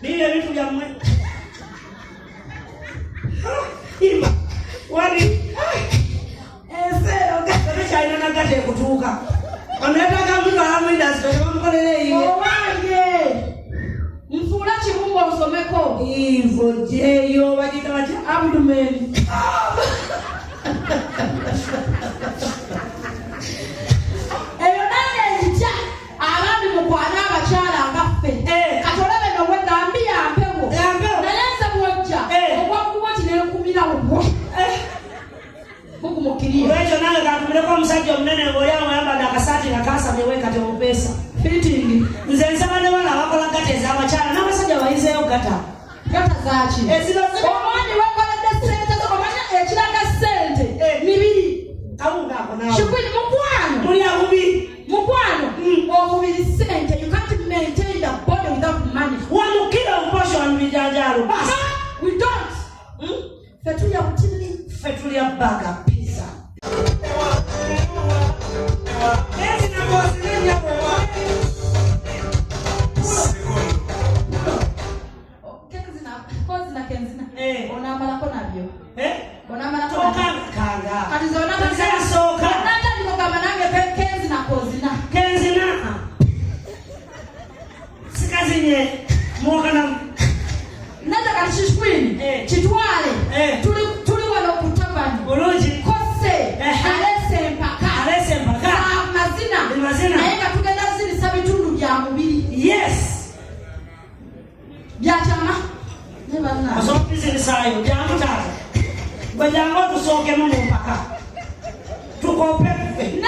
Ile vitu vya mwe. Ima. Wani. Ese okataka ina nakate kutuka. Ametaka mtu ahamida sio mkolele hiyo. Owange. Mfula chibumbo usomeko. Hivyo je yo wajita wacha abdomen. Wewe nawe kakumleko msaji mnene ngoyao yamba dakasati na kasa meweka te pesa. Fitting. Nzenza bane wala wako langate za machana na wasaja waize yo gata. Gata zachi. Silo omani wako na desente zo komanya ekiranga sente. Mibiri. Kaunga kona. Shukwini mukwano. Muri abubi. Mukwano. Omubiri sente. You can't maintain the body without money. Wamukira uposho wanbijanjalo. Bas. We don't. Fetulia mtili. Fetulia baga pizza. Kenzi na kozi nini hapo? Kozi na kenzi na. Ona mala kona bio. Ona mala kona. Toka kanga. Katizona kanga soka. Nata niko kama nange kenzi na kozi na. Kenzi na. Sikazinye. Mwoka na. Nata kanishishwini. Chitwale. Tuli wala kutabani. Oloji. Kose. Alese mpaka. Mazina. Mazina. Naeka tugenda zili sabitundu bya mubiri. Yes. Bya chama. Neba na. Asopizi ni sayo. Jangu tata. Bajango tusoke mungu mpaka. Tuko pepe.